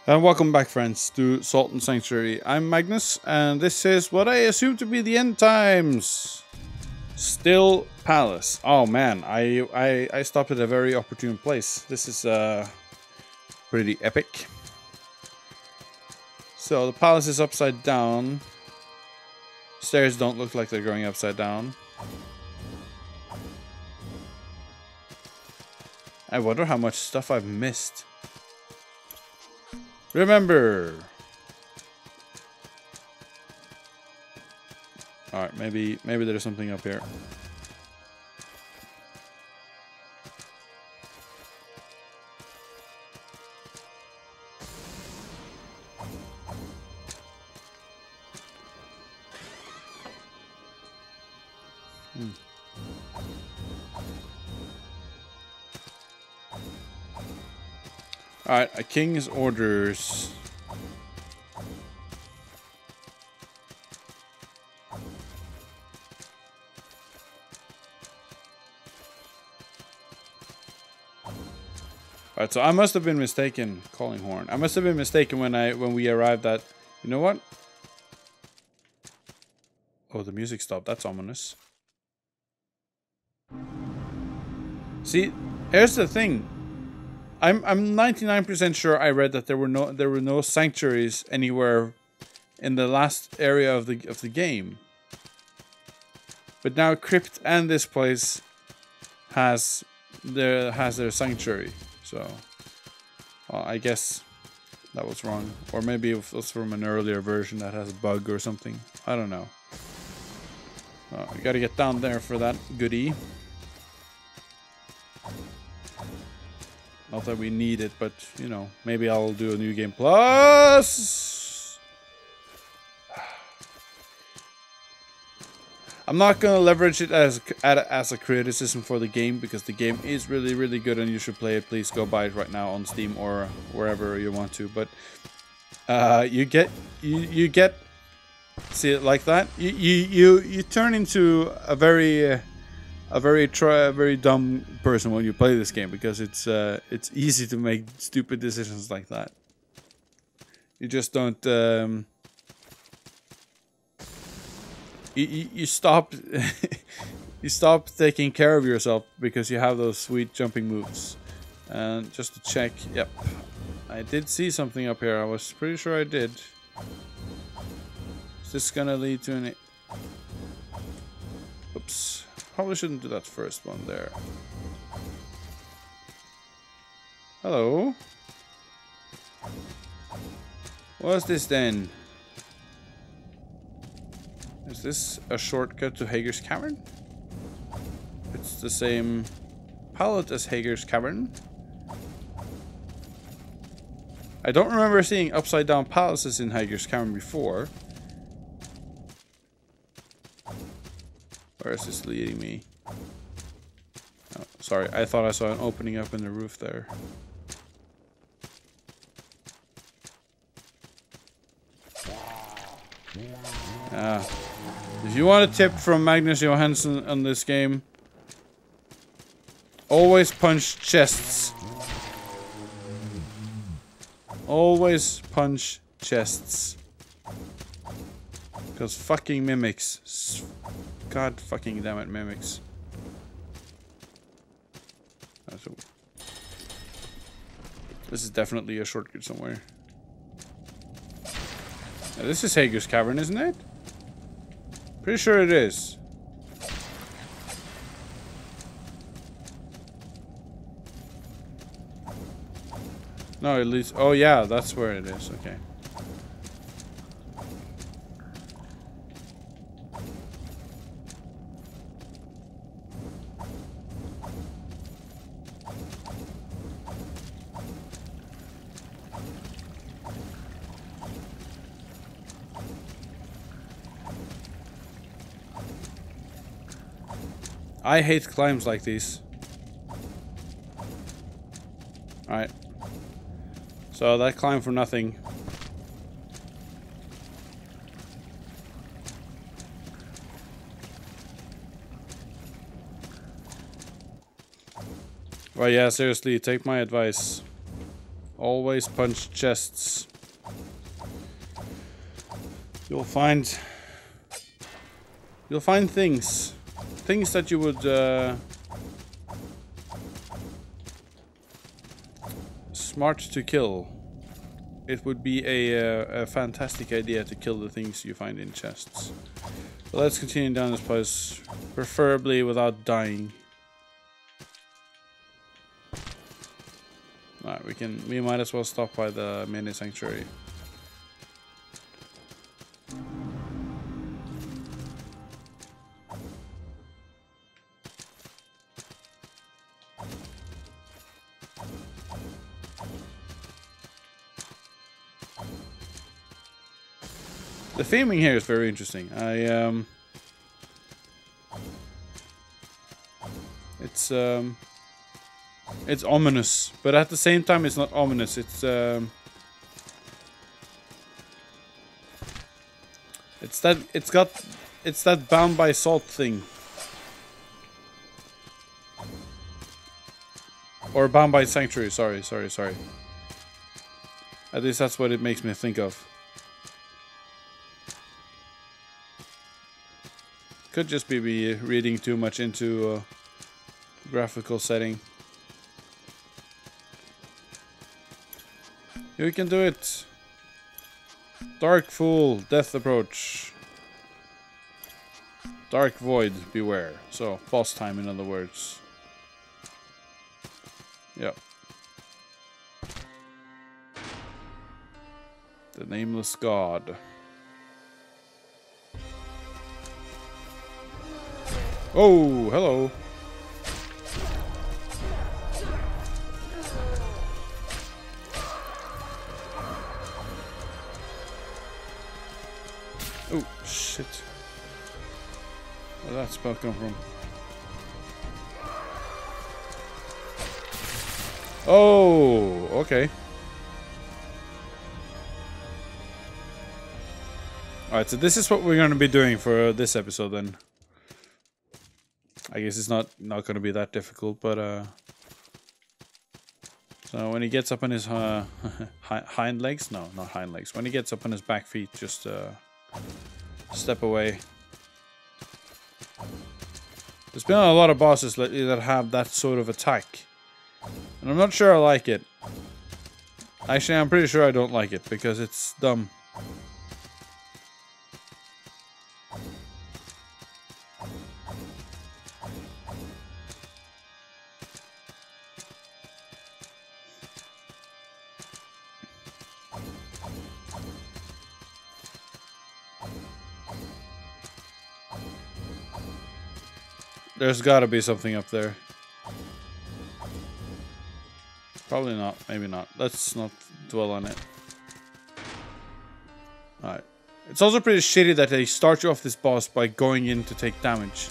And welcome back, friends, to Sultan Sanctuary. I'm Magnus, and this is what I assume to be the end times. Still Palace. Oh man, I stopped at a very opportune place. This is pretty epic. So the palace is upside down. Stairs don't look like they're going upside down. I wonder how much stuff I've missed. Remember. Alright, maybe there's something up here. Alright, a king's orders. Alright, so I must have been mistaken calling horn. I must have been mistaken when we arrived at, you know what? Oh, the music stopped. That's ominous. See, here's the thing. I'm 99% sure I read that there were no sanctuaries anywhere in the last area of the game. But now Crypt and this place has their sanctuary. So I guess that was wrong, or maybe it was from an earlier version that has a bug or something. I don't know. We gotta get down there for that goodie. Not that we need it, but, you know, maybe I'll do a new game plus. I'm not gonna leverage it as a criticism for the game, because the game is really, really good and you should play it. Please go buy it right now on Steam or wherever you want to. But you get see it like that. You turn into a very dumb person when you play this game, because it's easy to make stupid decisions like that. You just don't you stop you stop taking care of yourself because you have those sweet jumping moves. And just to check, yep, I did see something up here. I was pretty sure I did. Is this gonna lead to any? Oops. Probably shouldn't do that first one there. Hello? What's this then? Is this a shortcut to Hager's Cavern? It's the same palette as Hager's Cavern. I don't remember seeing upside down palaces in Hager's Cavern before. Where is this leading me? Oh, sorry, I thought I saw an opening up in the roof there. If you want a tip from Magnus Johansson on this game, always punch chests. Always punch chests. Because fucking mimics. God fucking damn it, mimics. This is definitely a shortcut somewhere. Now, this is Hager's Cavern, isn't it? Pretty sure it is. No, at least. Oh yeah, that's where it is. Okay. I hate climbs like these. Alright. So that climb for nothing. Well, yeah, seriously, take my advice. Always punch chests. You'll find things. Things that you would smart to kill. It would be a fantastic idea to kill the things you find in chests. But let's continue down this place, preferably without dying. Alright, we might as well stop by the mini sanctuary. The theming here is very interesting. It's ominous, but at the same time it's not ominous. It's that Bound by Salt thing. Or Bound by Sanctuary, sorry. At least that's what it makes me think of. Could just be reading too much into graphical setting. You can do it. Dark Fool, Death Approach. Dark Void, beware. So, boss time in other words. Yep. The Nameless God. Oh, hello. Oh, shit. Where'd that spell come from? Oh, okay. Alright, so this is what we're going to be doing for this episode then. I guess it's not going to be that difficult, but so when he gets up on his hind legs, no, not hind legs. When he gets up on his back feet, just step away. There's been a lot of bosses lately that have that sort of attack, and I'm not sure I like it. Actually, I'm pretty sure I don't like it because it's dumb. There's gotta be something up there. Probably not, maybe not. Let's not dwell on it. Alright. It's also pretty shitty that they start you off this boss by going in to take damage.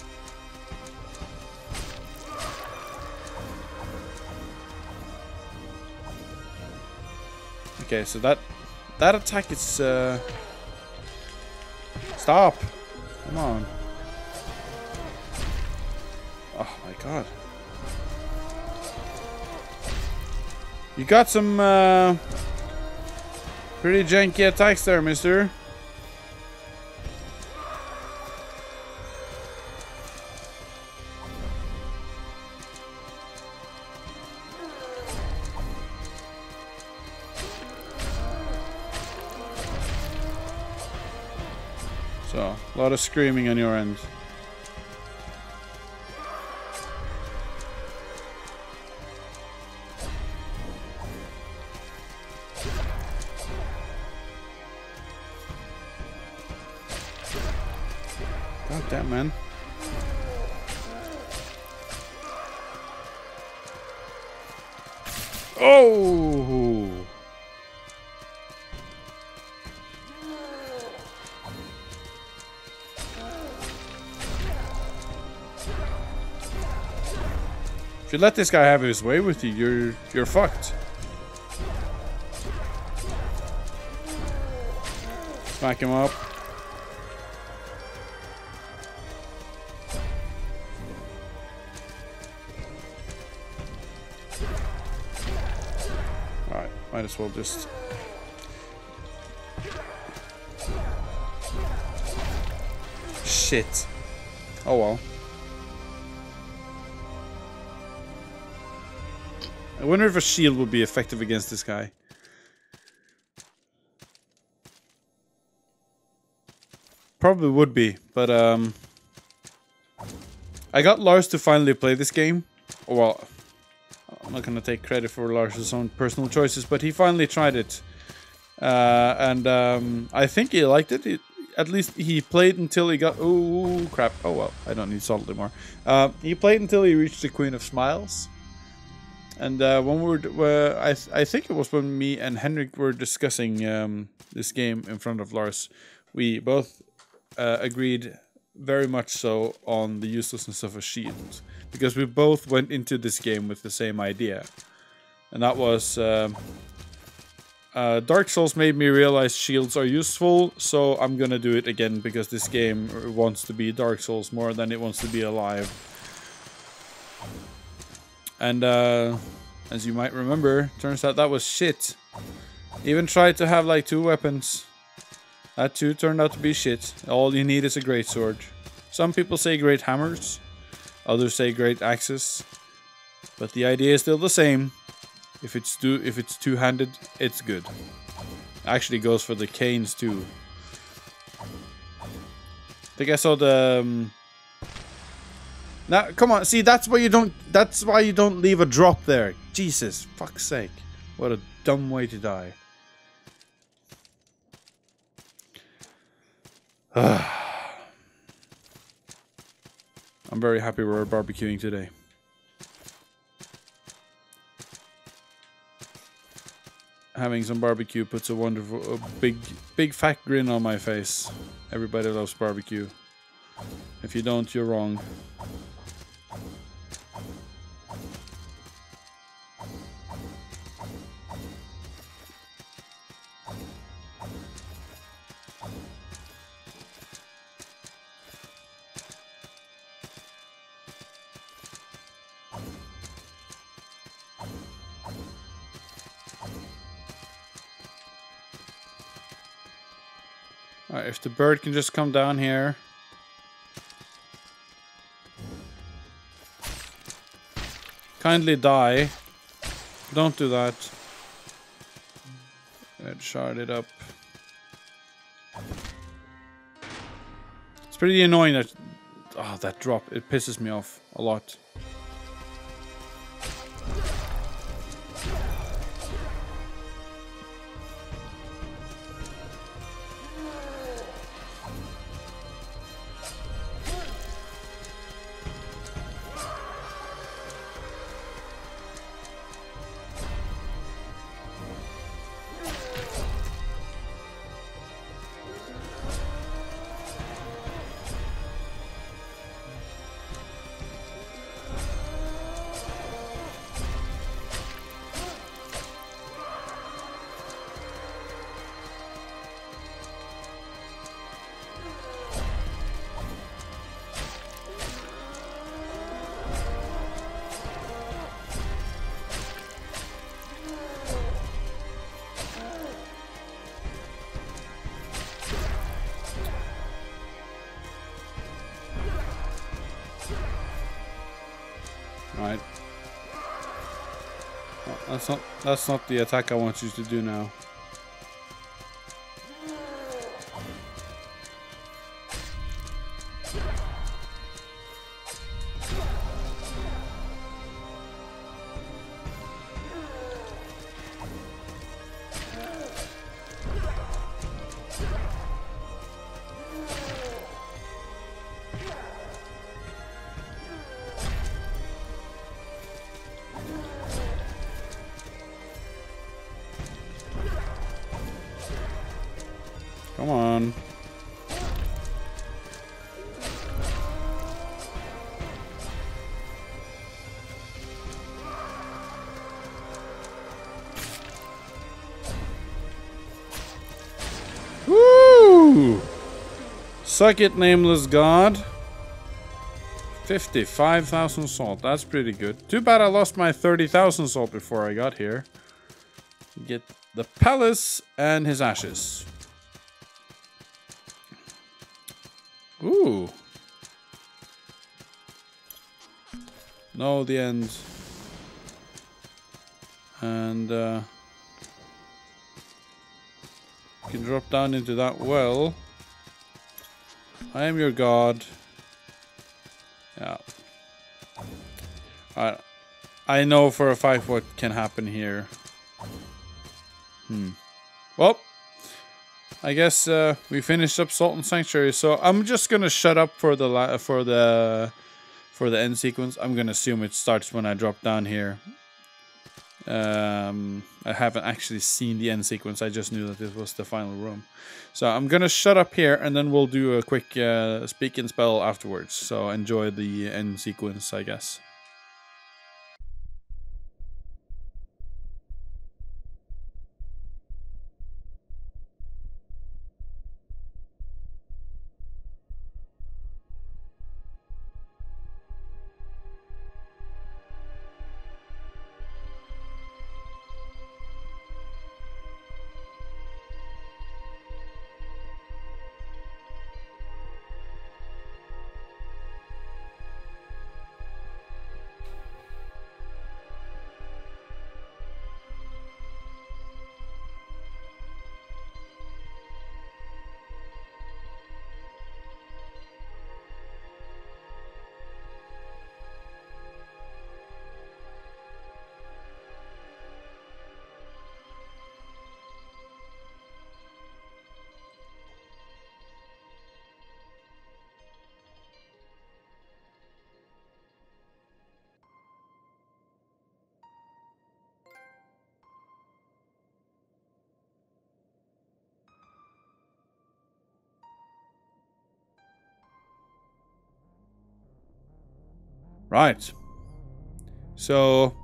Okay, so that attack is stop. Come on. Oh my god. You got some pretty janky attacks there, mister. So, a lot of screaming on your end. God damn, man. Oh! If you let this guy have his way with you, you're fucked. Smack him up. Might as well just... Shit. Oh well. I wonder if a shield would be effective against this guy. Probably would be, but I got Lars to finally play this game. Well, I'm not gonna take credit for Lars' own personal choices, but he finally tried it. And I think he liked it. At least he played until he got... Oh, crap. Oh, well. I don't need salt anymore. He played until he reached the Queen of Smiles. And when we were... I think it was when me and Henrik were discussing this game in front of Lars. We both agreed very much so on the uselessness of a shield. Because we both went into this game with the same idea. And that was... Dark Souls made me realize shields are useful, so I'm gonna do it again because this game wants to be Dark Souls more than it wants to be alive. And as you might remember, turns out that was shit. Even tried to have like 2 weapons. That too turned out to be shit. All you need is a greatsword. Some people say great hammers, others say great axes, but the idea is still the same. If it's two-handed, it's good. Actually goes for the canes too. I think I saw the now come on, see that's why you don't leave a drop there. Jesus, fuck's sake. What a dumb way to die. I'm very happy we're barbecuing today. Having some barbecue puts a wonderful, big fat grin on my face. Everybody loves barbecue. If you don't, you're wrong. Alright, if the bird can just come down here. Kindly die. Don't do that. Let's shard it up. It's pretty annoying that... Oh, that drop. It pisses me off a lot. Right. Oh, that's not the attack I want you to do now. Come on. Woo! Suck it, nameless god. 55,000 salt. That's pretty good. Too bad I lost my 30,000 salt before I got here. Get the palace and his ashes. Ooh. No, the end. And you can drop down into that well. I am your god. Yeah. Alright. I know for a fact what can happen here. Well, I guess we finished up Sultan Sanctuary, so I'm just gonna shut up for the end sequence. I'm gonna assume it starts when I drop down here. I haven't actually seen the end sequence. I just knew that this was the final room. So I'm gonna shut up here, and then we'll do a quick speak and spell afterwards. So enjoy the end sequence, I guess. Right. So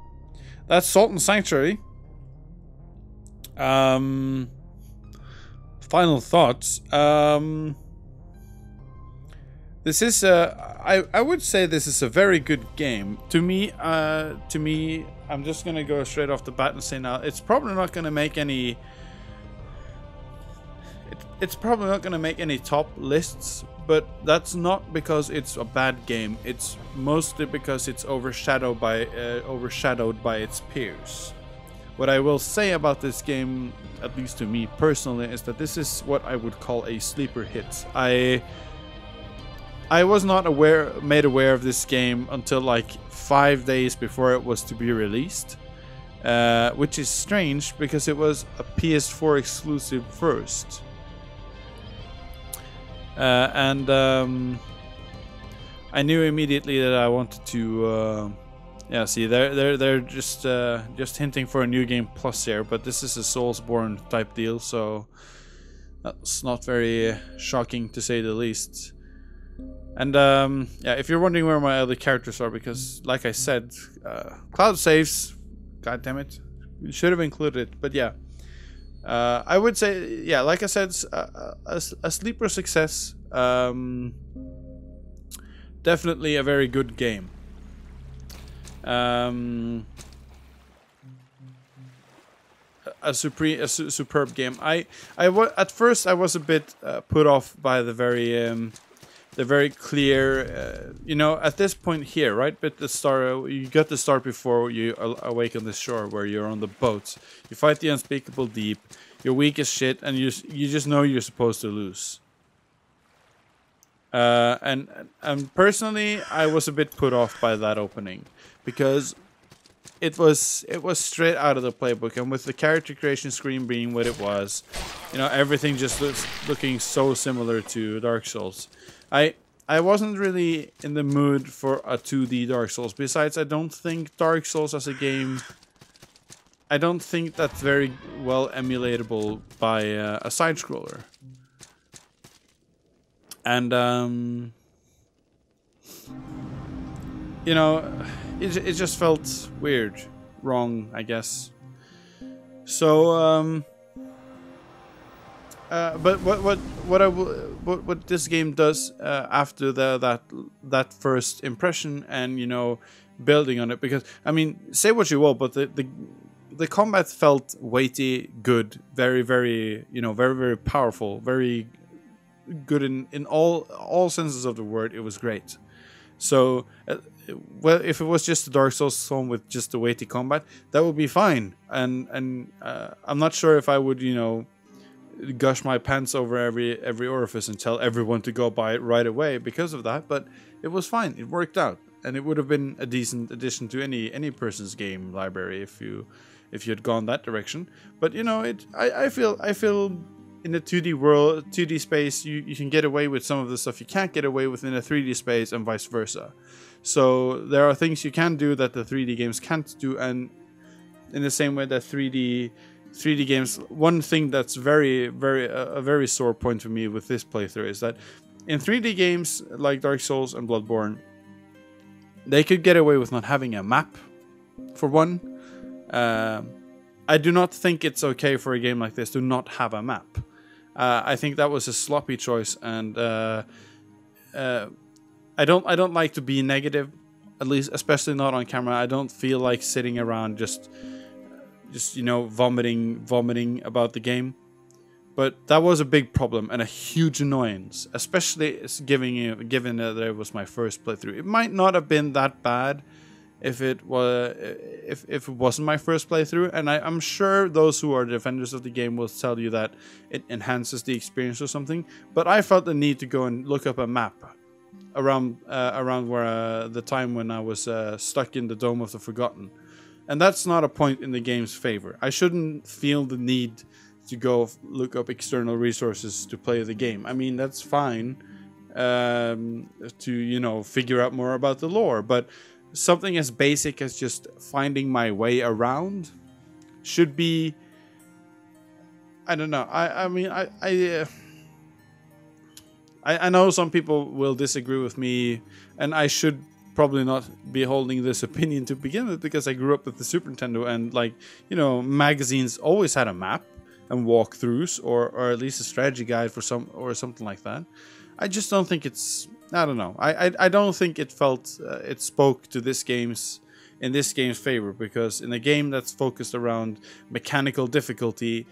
that's Sultan Sanctuary. Final thoughts. This is I would say this is a very good game. To me, I'm just gonna go straight off the bat and say now it's probably not gonna make any. It's probably not gonna make any top lists, but that's not because it's a bad game. It's mostly because it's overshadowed by its peers. What I will say about this game, at least to me personally, is that this is what I would call a sleeper hit. I was not made aware of this game until like 5 days before it was to be released, which is strange because it was a PS4 exclusive first. I knew immediately that I wanted to. Yeah, see, they're just hinting for a new game plus here, but this is a Soulsborne type deal, so that's not very shocking to say the least. And yeah, if you're wondering where my other characters are, because like I said, Cloud saves. God damn it, we should have included it, but yeah. I would say, yeah, like I said, a sleeper success. Definitely a very good game. A superb game. At first I was a bit put off by the very clear, you know, at this point here, right? But the start, you got the start before you awaken the shore, where you're on the boat. You fight the unspeakable deep. You're weak as shit, and you just know you're supposed to lose. And personally, I was a bit put off by that opening because it was straight out of the playbook, and with the character creation screen being what it was, you know, everything just looking so similar to Dark Souls. I wasn't really in the mood for a 2D Dark Souls. Besides, I don't think Dark Souls as a game, I don't think that's very well emulatable by a side-scroller. And, you know, it just felt weird. Wrong, I guess. So, but what this game does after that first impression, and you know, building on it, because I mean, say what you will, but the the combat felt weighty, good, very, very, you know, very, very powerful, very good in all senses of the word. It was great. So, well, if it was just a Dark Souls song with just the weighty combat, that would be fine. And I'm not sure if I would, you know, gush my pants over every orifice and tell everyone to go buy it right away because of that. But it was fine. It worked out, and it would have been a decent addition to any person's game library if you had gone that direction. But you know, I feel in the 2D world, 2D space, you can get away with some of the stuff you can't get away with in a 3D space, and vice versa. So there are things you can do that the 3D games can't do, and in the same way that 3D games, one thing that's a very sore point for me with this playthrough is that in 3D games like Dark Souls and Bloodborne, they could get away with not having a map, for one. I do not think it's okay for a game like this to not have a map. I think that was a sloppy choice, and I don't like to be negative, at least, especially not on camera. I don't feel like sitting around just you know, vomiting about the game. But that was a big problem and a huge annoyance, especially given that it was my first playthrough. It might not have been that bad if it wasn't my first playthrough, and I'm sure those who are defenders of the game will tell you that it enhances the experience or something. But I felt the need to go and look up a map around where the time when I was stuck in the Dome of the Forgotten, and that's not a point in the game's favor. I shouldn't feel the need to go look up external resources to play the game. I mean, that's fine to, you know, figure out more about the lore, but something as basic as just finding my way around should be, I don't know. I mean, I know some people will disagree with me, and I should probably not be holding this opinion to begin with, because I grew up with the Super Nintendo, and, like, you know, magazines always had a map and walkthroughs, or at least a strategy guide for something like that. I just don't think it's, I don't know. I don't think it felt it spoke to this game's favor, because in a game that's focused around mechanical difficulty,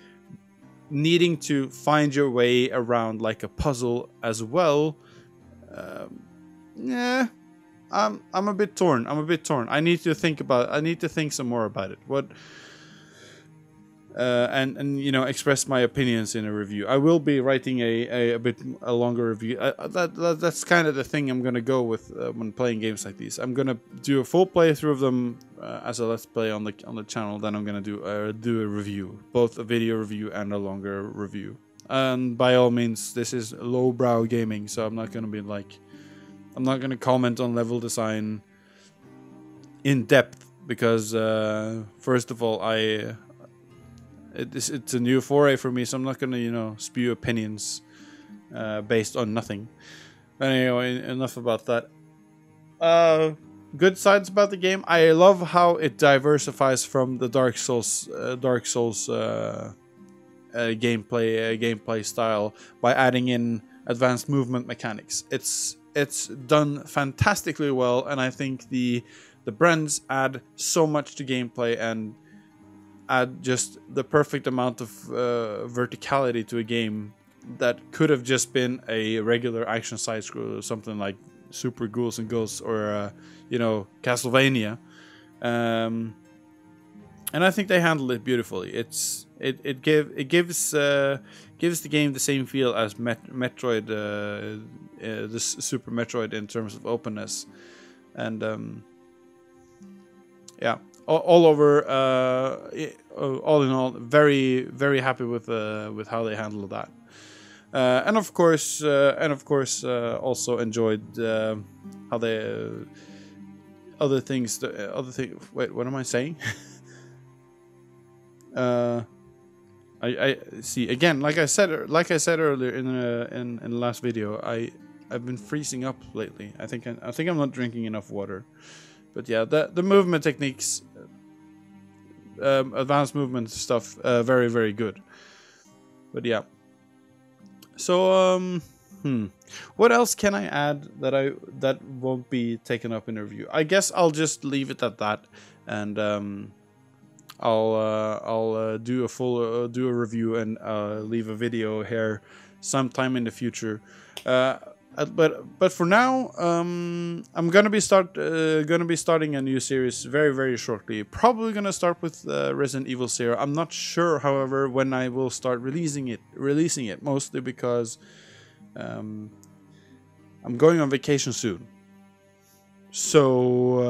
needing to find your way around like a puzzle as well, yeah, I'm a bit torn. I need to think some more about it. What and you know, express my opinions in a review. I will be writing a longer review. That's kind of the thing I'm gonna go with when playing games like these. I'm gonna do a full playthrough of them as a let's play on the channel. Then I'm gonna do a review, both a video review and a longer review. And by all means, this is lowbrow gaming, so I'm not gonna comment on level design in depth, because first of all, it's a new foray for me, so I'm not gonna, you know, spew opinions based on nothing. Anyway, enough about that. Good sides about the game: I love how it diversifies from the Dark Souls gameplay style by adding in advanced movement mechanics. It's done fantastically well, and I think the brands add so much to gameplay and add just the perfect amount of verticality to a game that could have just been a regular action side scroll or something like Super Ghouls and Ghosts or you know, Castlevania, and I think they handled it beautifully. It gives the game the same feel as Metroid, this Super Metroid, in terms of openness, and yeah. All over, all in all, very, very happy with how they handled that, and of course, also enjoyed how they other things. Wait, what am I saying? I see again. Like I said earlier in the last video, I've been freezing up lately. I think I'm not drinking enough water. But yeah, the movement techniques, advanced movement stuff, very, very good. But yeah. So what else can I add that won't be taken up in a review? I guess I'll just leave it at that, and I'll do a review and leave a video here sometime in the future. But for now, I'm gonna be starting a new series very shortly. Probably gonna start with Resident Evil 0. I'm not sure, however, when I will start releasing it. Mostly because I'm going on vacation soon. So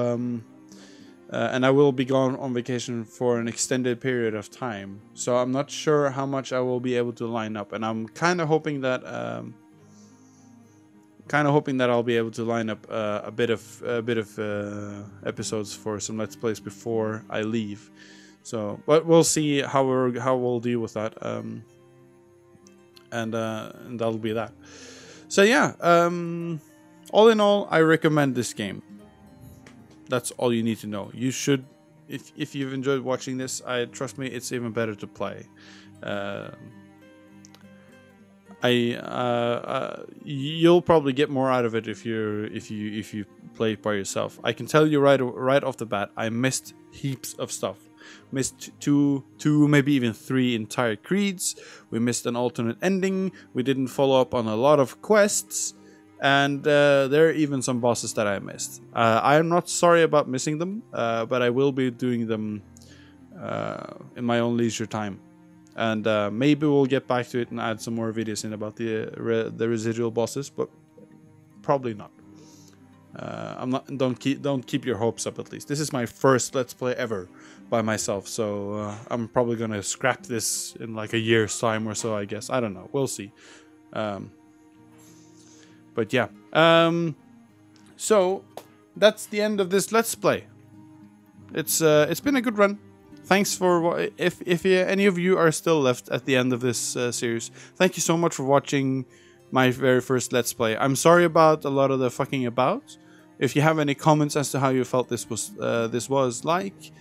and I will be gone on vacation for an extended period of time. So I'm not sure how much I will be able to line up, and I'm kind of hoping that I'll be able to line up a bit of episodes for some Let's Plays before I leave. So, but we'll see how we'll deal with that. And that'll be that. So yeah, all in all, I recommend this game. That's all you need to know. You should, if you've enjoyed watching this, trust me, it's even better to play. You'll probably get more out of it if you play it by yourself. I can tell you right off the bat, I missed heaps of stuff. Missed two, maybe even 3 entire creeds. We missed an alternate ending. We didn't follow up on a lot of quests, and there are even some bosses that I missed. I am not sorry about missing them, but I will be doing them in my own leisure time. And maybe we'll get back to it and add some more videos in about the residual bosses, but probably not. Don't keep your hopes up. At least this is my first Let's Play ever by myself, so I'm probably gonna scrap this in like a year's time or so. I guess, I don't know. We'll see. But yeah. So that's the end of this Let's Play. It's been a good run. Thanks for if any of you are still left at the end of this series. Thank you so much for watching my very first Let's Play. I'm sorry about a lot of the fucking about. If you have any comments as to how you felt this was like,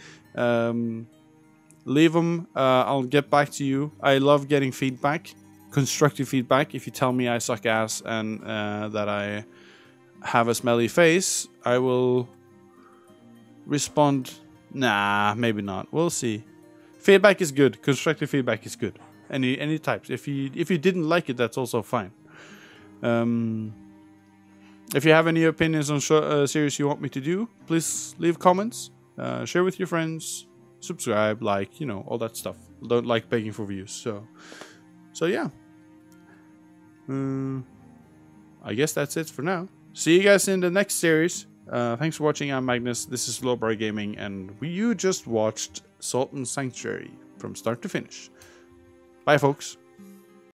leave them. I'll get back to you. I love getting feedback, constructive feedback. If you tell me I suck ass and that I have a smelly face, I will respond. Nah, maybe not. We'll see. Feedback is good. Constructive feedback is good. Any types. If you didn't like it, that's also fine. If you have any opinions on series you want me to do, please leave comments. Share with your friends. Subscribe, like, all that stuff. Don't like begging for views. So yeah. I guess that's it for now. See you guys in the next series. Thanks for watching. I'm Magnus. This is Lowbar Gaming, and you just watched Salt and Sanctuary from start to finish. Bye, folks.